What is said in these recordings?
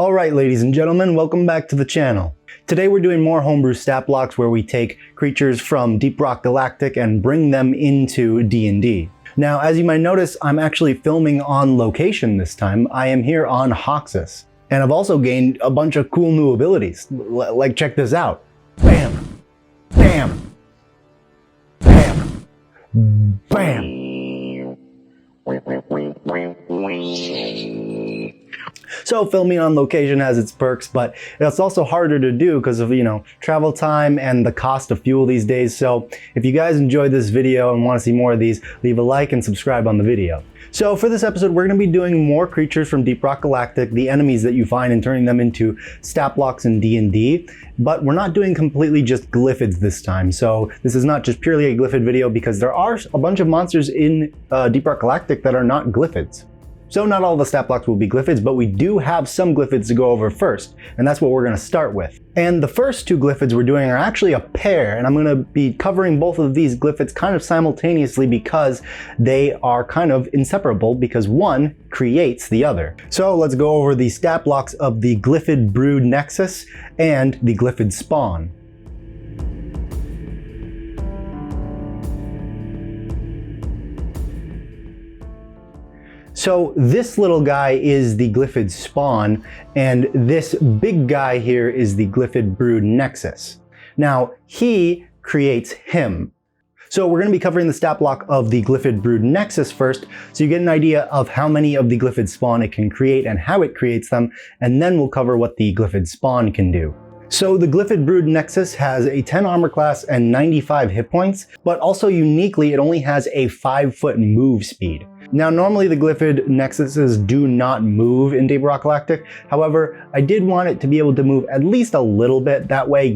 Alright ladies and gentlemen, welcome back to the channel. Today we're doing more homebrew stat blocks where we take creatures from Deep Rock Galactic and bring them into D&D. Now as you might notice, I'm actually filming on location this time. I am here on Hoxxes. And I've also gained a bunch of cool new abilities. Like check this out. Bam! Bam! Bam! Bam! So filming on location has its perks, but it's also harder to do because of, travel time and the cost of fuel these days. So if you guys enjoyed this video and want to see more of these, leave a like and subscribe on the video. So for this episode, we're going to be doing more creatures from Deep Rock Galactic, the enemies that you find, and turning them into stat blocks in D&D. But we're not doing completely just Glyphids this time. So this is not just purely a Glyphid video because there are a bunch of monsters in Deep Rock Galactic that are not Glyphids. So not all the stat blocks will be Glyphids, but we do have some Glyphids to go over first, and that's what we're going to start with. And the first two Glyphids we're doing are actually a pair, and I'm going to be covering both of these Glyphids kind of simultaneously because they are kind of inseparable because one creates the other. So let's go over the stat blocks of the Glyphid Brood Nexus and the Glyphid Spawn. So this little guy is the Glyphid Spawn, and this big guy here is the Glyphid Brood Nexus. Now, he creates him. So we're going to be covering the stat block of the Glyphid Brood Nexus first, so you get an idea of how many of the Glyphid Spawn it can create and how it creates them, and then we'll cover what the Glyphid Spawn can do. So the Glyphid Brood Nexus has a 10 armor class and 95 hit points, but also uniquely it only has a 5-foot move speed. Now normally the Glyphid Nexuses do not move in Deep Rock Galactic, however I did want it to be able to move at least a little bit, that way,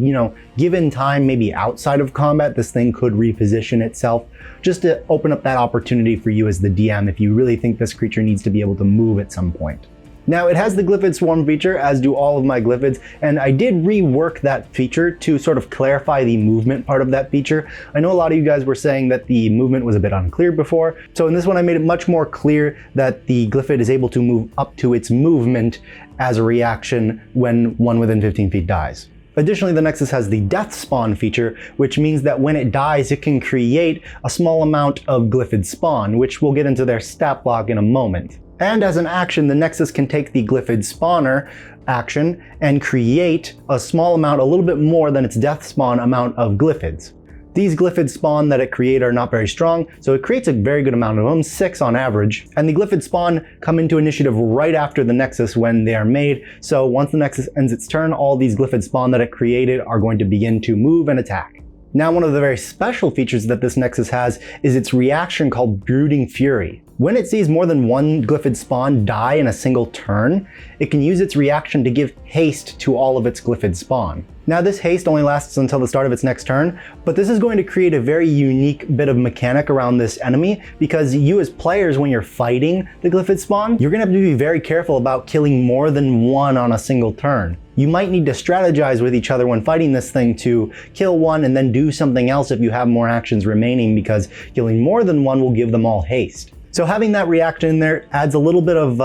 given time maybe outside of combat, this thing could reposition itself, just to open up that opportunity for you as the DM if you really think this creature needs to be able to move at some point. Now it has the Glyphid Swarm feature, as do all of my Glyphids, and I did rework that feature to sort of clarify the movement part of that feature. I know a lot of you guys were saying that the movement was a bit unclear before, so in this one I made it much more clear that the Glyphid is able to move up to its movement as a reaction when one within 15 feet dies. Additionally, the Nexus has the Death Spawn feature, which means that when it dies, it can create a small amount of Glyphid Spawn, which we'll get into their stat block in a moment. And as an action, the Nexus can take the Glyphid Spawner action and create a small amount, a little bit more than its Death Spawn amount of Glyphids. These Glyphid Spawn that it creates are not very strong, so it creates a very good amount of them, 6 on average. And the Glyphid Spawn come into initiative right after the Nexus when they are made, so once the Nexus ends its turn, all these Glyphid Spawn that it created are going to begin to move and attack. Now one of the very special features that this Nexus has is its reaction called Brooding Fury. When it sees more than one Glyphid Spawn die in a single turn, it can use its reaction to give haste to all of its Glyphid Spawn. Now this haste only lasts until the start of its next turn, but this is going to create a very unique bit of mechanic around this enemy because you as players, when you're fighting the Glyphid Spawn, you're going to have to be very careful about killing more than one on a single turn. You might need to strategize with each other when fighting this thing to kill one and then do something else if you have more actions remaining, because killing more than one will give them all haste. So having that reaction in there adds a little bit of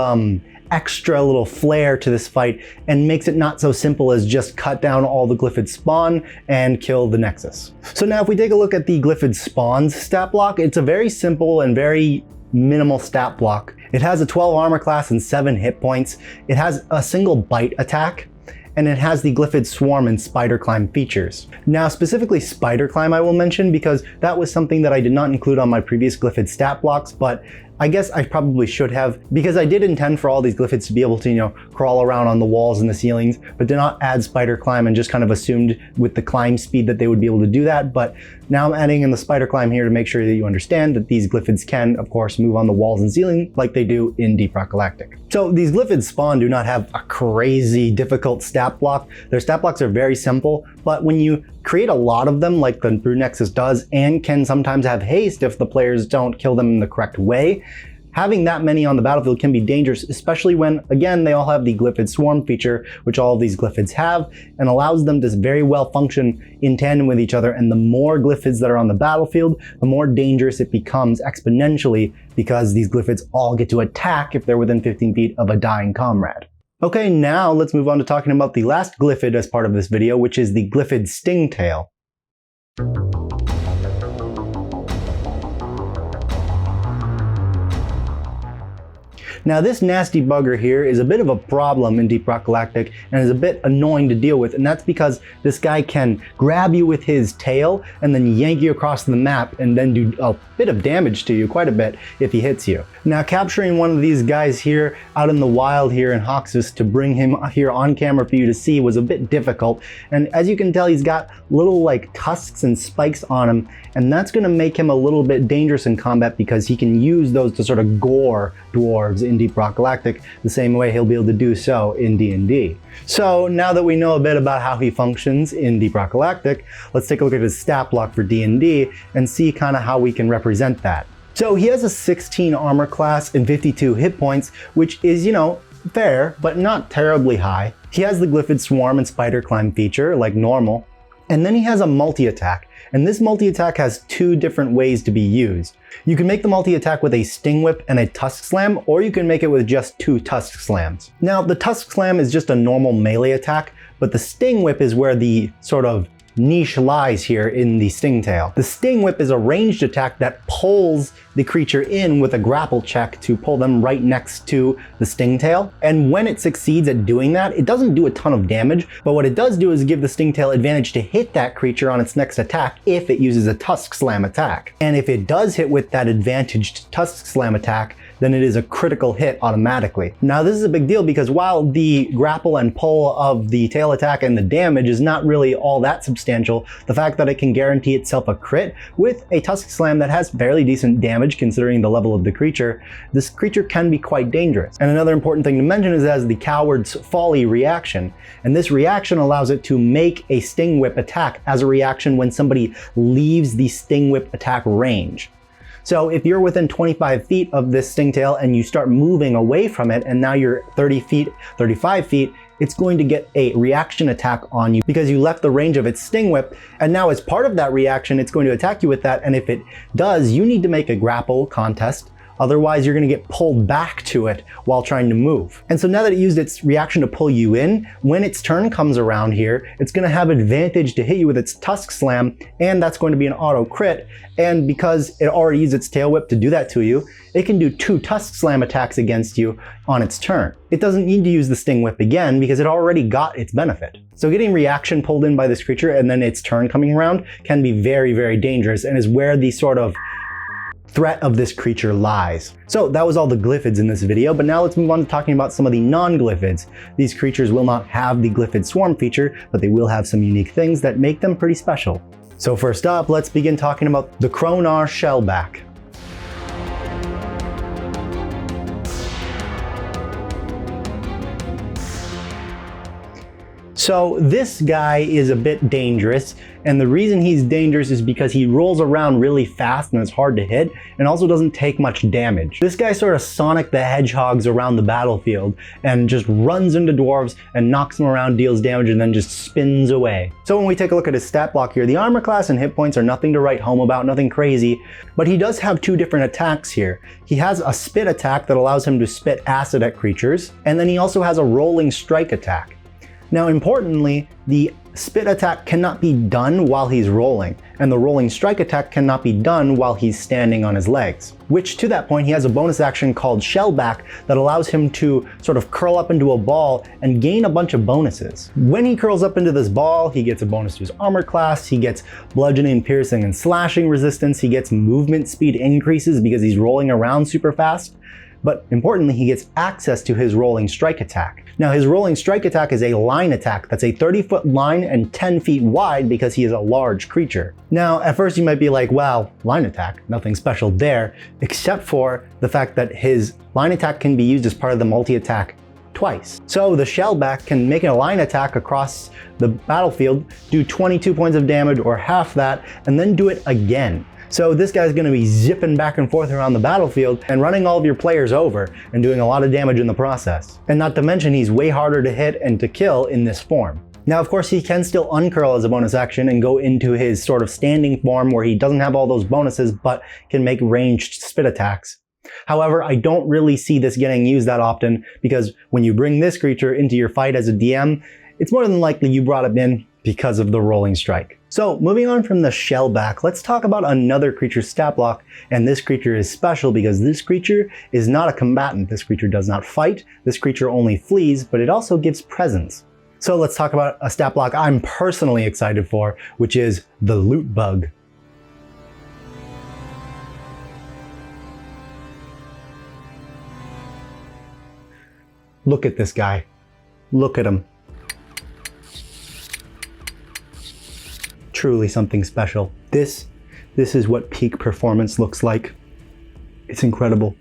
extra little flair to this fight and makes it not so simple as just cut down all the Glyphid Spawn and kill the Nexus. So now if we take a look at the Glyphid Spawn's stat block, it's a very simple and very minimal stat block. It has a 12 armor class and 7 hit points. It has a single bite attack, and it has the Glyphid Swarm and Spider Climb features. Now specifically Spider Climb I will mention because that was something that I did not include on my previous Glyphid stat blocks, but I guess I probably should have, because I did intend for all these Glyphids to be able to, crawl around on the walls and the ceilings, but did not add Spider Climb and just kind of assumed with the climb speed that they would be able to do that. But now I'm adding in the Spider Climb here to make sure that you understand that these Glyphids can, of course, move on the walls and ceiling like they do in Deep Rock Galactic. So these Glyphid Spawn do not have a crazy difficult stat block. Their stat blocks are very simple, but when you create a lot of them like the Brood Nexus does, and can sometimes have haste if the players don't kill them in the correct way, having that many on the battlefield can be dangerous, especially when, again, they all have the Glyphid Swarm feature, which all of these Glyphids have, and allows them to very well function in tandem with each other. And the more Glyphids that are on the battlefield, the more dangerous it becomes exponentially, because these Glyphids all get to attack if they're within 15 feet of a dying comrade. Okay, now let's move on to talking about the last Glyphid as part of this video, which is the Glyphid Stingtail. Now this nasty bugger here is a bit of a problem in Deep Rock Galactic and is a bit annoying to deal with, and that's because this guy can grab you with his tail and then yank you across the map and then do a bit of damage to you, quite a bit, if he hits you. Now capturing one of these guys here out in the wild here in Hoxxes to bring him here on camera for you to see was a bit difficult, and as you can tell he's got little like tusks and spikes on him, and that's going to make him a little bit dangerous in combat because he can use those to sort of gore dwarves in Deep Rock Galactic the same way he'll be able to do so in D&D. So now that we know a bit about how he functions in Deep Rock Galactic, let's take a look at his stat block for D&D and see kind of how we can represent that. So he has a 16 armor class and 52 hit points, which is, you know, fair, but not terribly high. He has the Glyphid Swarm and Spider Climb feature, like normal. And then he has a multi-attack, and this multi-attack has two different ways to be used. You can make the multi-attack with a Sting Whip and a Tusk Slam, or you can make it with just 2 Tusk Slams. Now, the Tusk Slam is just a normal melee attack, but the Sting Whip is where the sort of niche lies here in the Stingtail. The Sting Whip is a ranged attack that pulls the creature in with a grapple check to pull them right next to the Stingtail. And when it succeeds at doing that, it doesn't do a ton of damage, but what it does do is give the Stingtail advantage to hit that creature on its next attack if it uses a Tusk Slam attack. And if it does hit with that advantaged Tusk Slam attack, then it is a critical hit automatically. Now this is a big deal because while the grapple and pull of the tail attack and the damage is not really all that substantial, the fact that it can guarantee itself a crit with a Tusk Slam that has fairly decent damage considering the level of the creature, this creature can be quite dangerous. And another important thing to mention is it has the Coward's Folly reaction, and this reaction allows it to make a Sting Whip attack as a reaction when somebody leaves the Sting Whip attack range. So if you're within 25 feet of this Stingtail and you start moving away from it and now you're 30 feet, 35 feet, it's going to get a reaction attack on you because you left the range of its Sting Whip, and now as part of that reaction it's going to attack you with that, and if it does, you need to make a grapple contest. Otherwise, you're going to get pulled back to it while trying to move. And so now that it used its reaction to pull you in, when its turn comes around here, it's going to have advantage to hit you with its Tusk Slam, and that's going to be an auto crit. And because it already used its Tail Whip to do that to you, it can do 2 Tusk Slam attacks against you on its turn. It doesn't need to use the Sting Whip again because it already got its benefit. So getting reaction pulled in by this creature and then its turn coming around can be very, very dangerous and is where the sort of threat of this creature lies. So that was all the Glyphids in this video, but now let's move on to talking about some of the non-Glyphids. These creatures will not have the Glyphid Swarm feature, but they will have some unique things that make them pretty special. So first up, let's begin talking about the Kronar Shellback. So this guy is a bit dangerous, and the reason he's dangerous is because he rolls around really fast and is hard to hit, and also doesn't take much damage. This guy sort of Sonic the Hedgehogs around the battlefield and just runs into dwarves and knocks them around, deals damage, and then just spins away. So when we take a look at his stat block here, the armor class and hit points are nothing to write home about, nothing crazy, but he does have 2 different attacks here. He has a spit attack that allows him to spit acid at creatures, and then he also has a rolling strike attack. Now importantly, the spit attack cannot be done while he's rolling, and the rolling strike attack cannot be done while he's standing on his legs. Which to that point, he has a bonus action called Shellback that allows him to sort of curl up into a ball and gain a bunch of bonuses. When he curls up into this ball, he gets a bonus to his armor class, he gets bludgeoning, piercing, and slashing resistance, he gets movement speed increases because he's rolling around super fast. But importantly, he gets access to his rolling strike attack. Now his rolling strike attack is a line attack that's a 30-foot line and 10 feet wide because he is a large creature. Now at first you might be like, wow, line attack, nothing special there, except for the fact that his line attack can be used as part of the multi-attack twice. So the Shellback can make a line attack across the battlefield, do 22 points of damage or half that, and then do it again. So this guy's going to be zipping back and forth around the battlefield and running all of your players over and doing a lot of damage in the process. And not to mention he's way harder to hit and to kill in this form. Now of course he can still uncurl as a bonus action and go into his sort of standing form where he doesn't have all those bonuses but can make ranged spit attacks. However, I don't really see this getting used that often because when you bring this creature into your fight as a DM, it's more than likely you brought it in because of the rolling strike. So moving on from the Shellback, let's talk about another creature's stat block, and this creature is special because this creature is not a combatant. This creature does not fight, this creature only flees, but it also gives presence. So let's talk about a stat block I'm personally excited for, which is the Loot Bug. Look at this guy. Look at him. Truly something special. This is what peak performance looks like. It's incredible.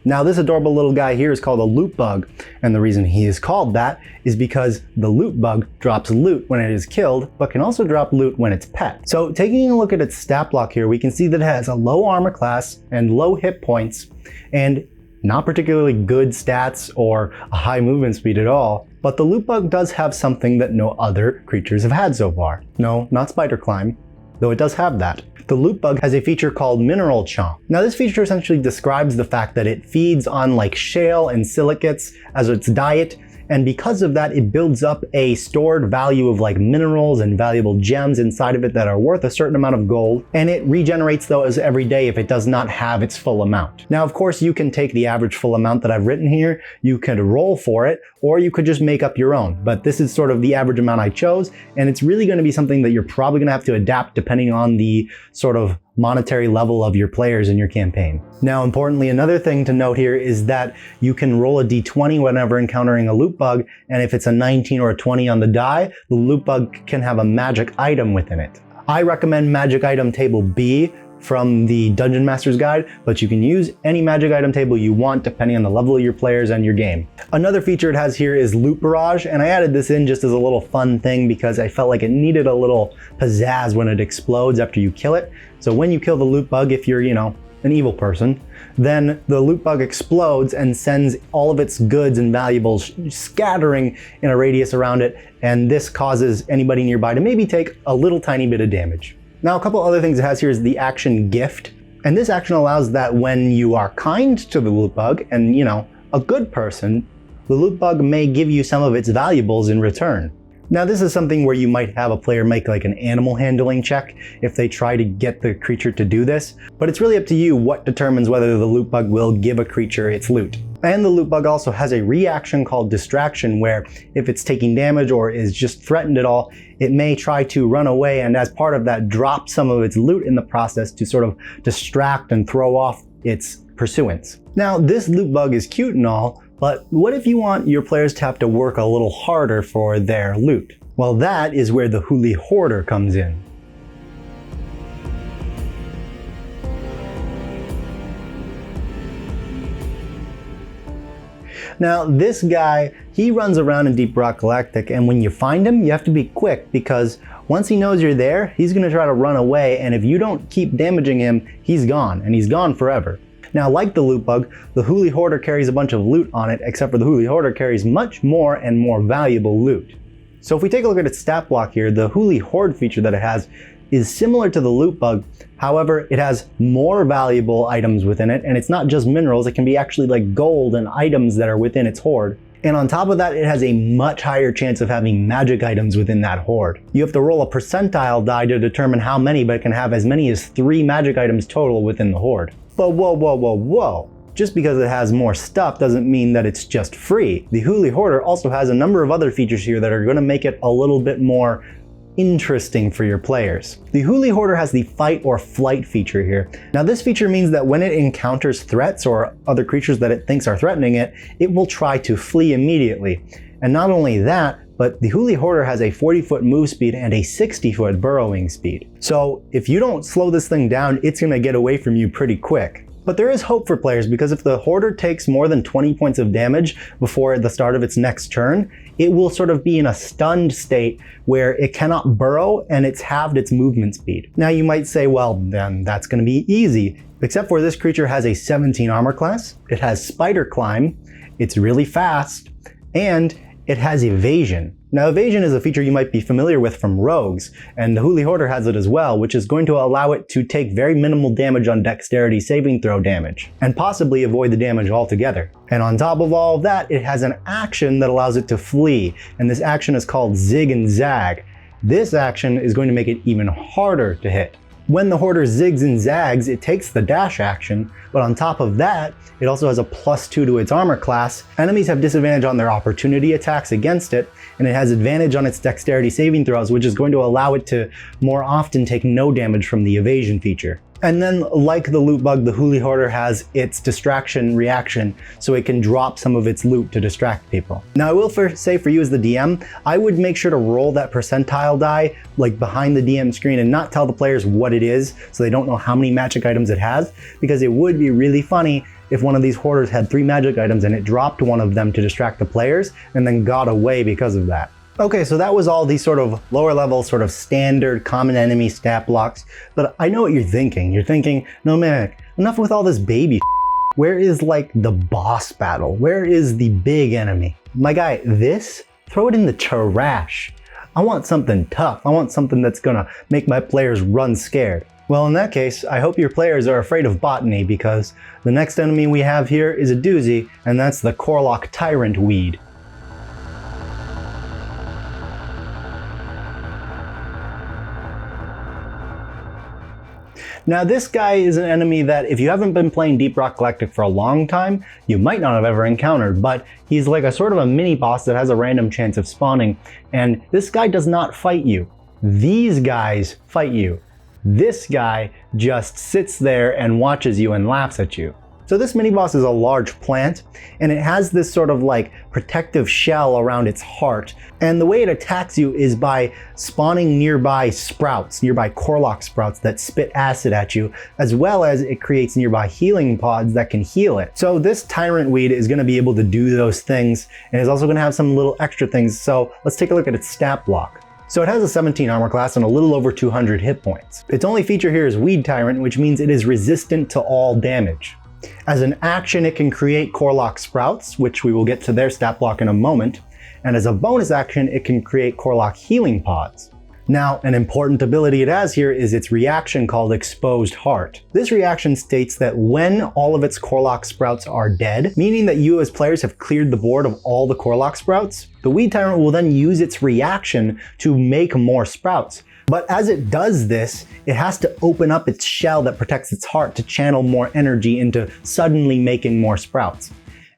Now this adorable little guy here is called a Loot Bug, and the reason he is called that is because the Loot Bug drops loot when it is killed, but can also drop loot when it's pet. So taking a look at its stat block here, we can see that it has a low armor class and low hit points, and not particularly good stats or a high movement speed at all. But the Loot Bug does have something that no other creatures have had so far. No, not Spider Climb, though it does have that. The Loot Bug has a feature called Mineral Chomp. Now this feature essentially describes the fact that it feeds on like shale and silicates as its diet, and because of that it builds up a stored value of like minerals and valuable gems inside of it that are worth a certain amount of gold, and it regenerates those every day if it does not have its full amount. Now of course you can take the average full amount that I've written here, you could roll for it, or you could just make up your own, but this is sort of the average amount I chose, and it's really going to be something that you're probably going to have to adapt depending on the sort of monetary level of your players in your campaign. Now importantly, another thing to note here is that you can roll a d20 whenever encountering a Loot Bug, and if it's a 19 or a 20 on the die, the Loot Bug can have a magic item within it. I recommend magic item table B from the Dungeon Master's Guide, but you can use any magic item table you want depending on the level of your players and your game. Another feature it has here is Loot Barrage, and I added this in just as a little fun thing because I felt like it needed a little pizzazz when it explodes after you kill it. So when you kill the Loot Bug, if you're, an evil person, then the Loot Bug explodes and sends all of its goods and valuables scattering in a radius around it, and this causes anybody nearby to maybe take a little tiny bit of damage. Now a couple other things it has here is the action Gift, and this action allows that when you are kind to the Loot Bug and a good person, the Loot Bug may give you some of its valuables in return. Now this is something where you might have a player make like an animal handling check if they try to get the creature to do this, but it's really up to you what determines whether the Loot Bug will give a creature its loot. And the Loot Bug also has a reaction called Distraction, where if it's taking damage or is just threatened at all, it may try to run away, and as part of that drop some of its loot in the process to sort of distract and throw off its pursuance. Now this Loot Bug is cute and all, but what if you want your players to have to work a little harder for their loot? Well, that is where the Huuli Hoarder comes in. Now this guy, he runs around in Deep Rock Galactic, and when you find him, you have to be quick because once he knows you're there, he's going to try to run away, and if you don't keep damaging him, he's gone, and he's gone forever. Now like the Loot Bug, the Huuli Hoarder carries a bunch of loot on it, except for the Huuli Hoarder carries much more and more valuable loot. So if we take a look at its stat block here, the Huuli Hoard feature that it has is similar to the Loot Bug. However, it has more valuable items within it, and it's not just minerals, it can be actually like gold and items that are within its hoard. And on top of that, it has a much higher chance of having magic items within that hoard. You have to roll a percentile die to determine how many, but it can have as many as 3 magic items total within the hoard. But whoa. Just because it has more stuff doesn't mean that it's just free. The Huuli Hoarder also has a number of other features here that are going to make it a little bit more interesting for your players. The Huuli Hoarder has the Fight or Flight feature here. Now this feature means that when it encounters threats or other creatures that it thinks are threatening it, it will try to flee immediately. And not only that, but the Huuli Hoarder has a 40-foot move speed and a 60-foot burrowing speed. So if you don't slow this thing down, it's going to get away from you pretty quick. But there is hope for players, because if the Hoarder takes more than 20 points of damage before the start of its next turn, it will sort of be in a stunned state where it cannot burrow and it's halved its movement speed. Now you might say, well, then that's going to be easy. Except for this creature has a 17 armor class, it has Spider Climb, it's really fast, and it has evasion. Now evasion is a feature you might be familiar with from rogues, and the Huuli Hoarder has it as well, which is going to allow it to take very minimal damage on dexterity saving throw damage, and possibly avoid the damage altogether. And on top of all of that, it has an action that allows it to flee, and this action is called Zig and Zag. This action is going to make it even harder to hit. When the Hoarder zigs and zags, it takes the dash action, but on top of that, it also has a +2 to its armor class. Enemies have disadvantage on their opportunity attacks against it, and it has advantage on its dexterity saving throws, which is going to allow it to more often take no damage from the evasion feature. And then, like the loot bug, the Huuli Hoarder has its distraction reaction, so it can drop some of its loot to distract people. Now I will say for you as the DM, I would make sure to roll that percentile die like behind the DM screen and not tell the players what it is, so they don't know how many magic items it has, because it would be really funny if one of these hoarders had 3 magic items and it dropped one of them to distract the players and then got away because of that. Okay, so that was all these sort of lower level, sort of standard common enemy stat blocks, but I know what you're thinking. You're thinking, no man, enough with all this baby. Where is like the boss battle? Where is the big enemy? My guy, throw it in the trash. I want something tough. I want something that's gonna make my players run scared. Well, in that case, I hope your players are afraid of botany, because the next enemy we have here is a doozy, and that's the Korlock Tyrant-Weed. Now this guy is an enemy that if you haven't been playing Deep Rock Galactic for a long time, you might not have ever encountered, but he's like a sort of a mini boss that has a random chance of spawning, and this guy does not fight you. These guys fight you. This guy just sits there and watches you and laughs at you. So this mini boss is a large plant, and it has this sort of like protective shell around its heart. And the way it attacks you is by spawning nearby sprouts, nearby Korlock sprouts that spit acid at you, as well as it creates nearby healing pods that can heal it. So this Tyrant-Weed is going to be able to do those things, and is also going to have some little extra things. So let's take a look at its stat block. So it has a 17 armor class and a little over 200 hit points. Its only feature here is Weed Tyrant, which means it is resistant to all damage. As an action, it can create Korlock sprouts, which we will get to their stat block in a moment. And as a bonus action, it can create Korlock healing pods. Now, an important ability it has here is its reaction called Exposed Heart. This reaction states that when all of its Korlock sprouts are dead, meaning that you as players have cleared the board of all the Korlock sprouts, the Weed Tyrant will then use its reaction to make more sprouts. But as it does this, it has to open up its shell that protects its heart to channel more energy into suddenly making more sprouts.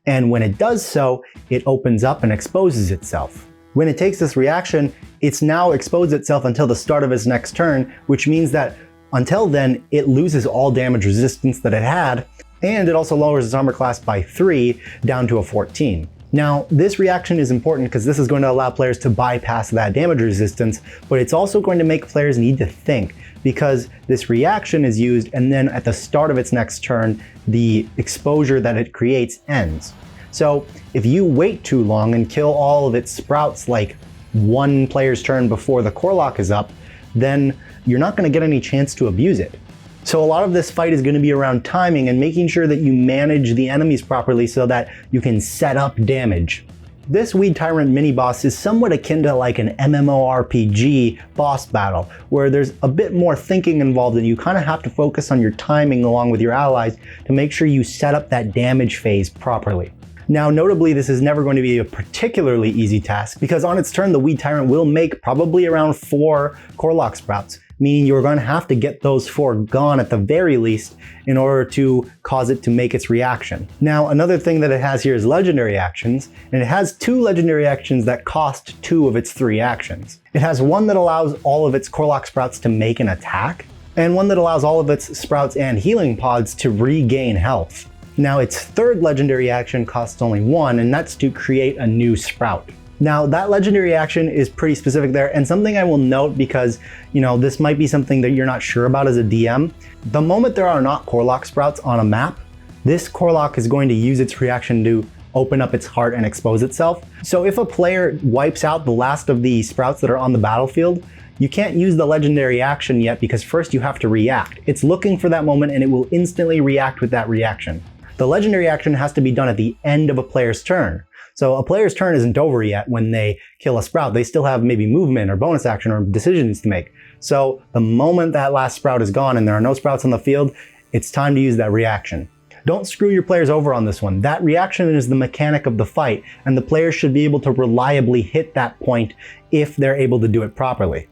And when it does so, it opens up and exposes itself. When it takes this reaction, it's now exposed itself until the start of its next turn, which means that until then, it loses all damage resistance that it had, and it also lowers its armor class by 3 down to a 14. Now, this reaction is important because this is going to allow players to bypass that damage resistance, but it's also going to make players need to think, because this reaction is used and then at the start of its next turn, the exposure that it creates ends. So if you wait too long and kill all of its sprouts like one player's turn before the Korlock is up, then you're not going to get any chance to abuse it. So a lot of this fight is going to be around timing and making sure that you manage the enemies properly so that you can set up damage. This Weed Tyrant mini boss is somewhat akin to like an MMORPG boss battle, where there's a bit more thinking involved and you kind of have to focus on your timing along with your allies to make sure you set up that damage phase properly. Now, notably, this is never going to be a particularly easy task, because on its turn, the Weed Tyrant will make probably around 4 Korlock sprouts, meaning you're going to have to get those 4 gone at the very least in order to cause it to make its reaction. Now, another thing that it has here is legendary actions, and it has 2 legendary actions that cost 2 of its 3 actions. It has one that allows all of its Korlock sprouts to make an attack, and one that allows all of its sprouts and healing pods to regain health. Now, its 3rd legendary action costs only 1, and that's to create a new sprout. Now, that legendary action is pretty specific there, and something I will note because, this might be something that you're not sure about as a DM. The moment there are not Korlock sprouts on a map, this Korlock is going to use its reaction to open up its heart and expose itself. So if a player wipes out the last of the sprouts that are on the battlefield, you can't use the legendary action yet because first you have to react. It's looking for that moment and it will instantly react with that reaction. The legendary action has to be done at the end of a player's turn. So a player's turn isn't over yet when they kill a sprout. They still have maybe movement or bonus action or decisions to make. So the moment that last sprout is gone and there are no sprouts on the field, it's time to use that reaction. Don't screw your players over on this one. That reaction is the mechanic of the fight, and the players should be able to reliably hit that point if they're able to do it properly.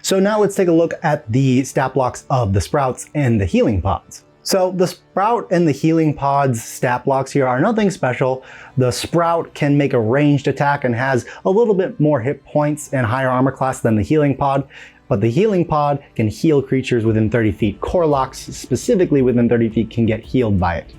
So now let's take a look at the stat blocks of the sprouts and the healing pods. So the sprout and the healing pods stat blocks here are nothing special. The sprout can make a ranged attack and has a little bit more hit points and higher armor class than the healing pod, but the healing pod can heal creatures within 30 feet. Corlocks, specifically within 30 feet, can get healed by it.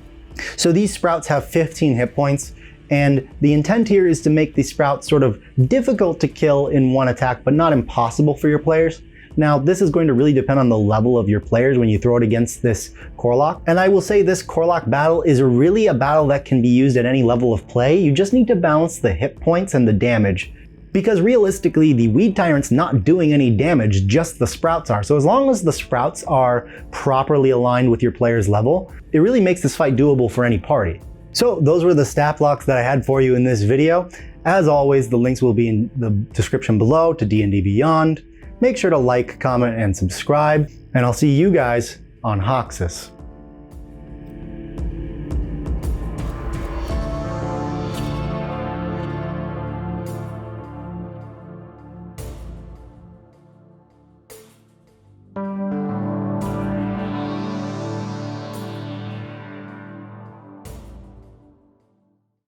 So these sprouts have 15 hit points, and the intent here is to make these sprouts sort of difficult to kill in one attack, but not impossible for your players. Now, this is going to really depend on the level of your players when you throw it against this Corlock. And I will say this Corlock battle is really a battle that can be used at any level of play. You just need to balance the hit points and the damage. Because realistically, the Weed Tyrant's not doing any damage, just the sprouts are. So as long as the sprouts are properly aligned with your player's level, it really makes this fight doable for any party. So those were the stat blocks that I had for you in this video. As always, the links will be in the description below to D&D Beyond. Make sure to like, comment, and subscribe, and I'll see you guys on Hoxxes.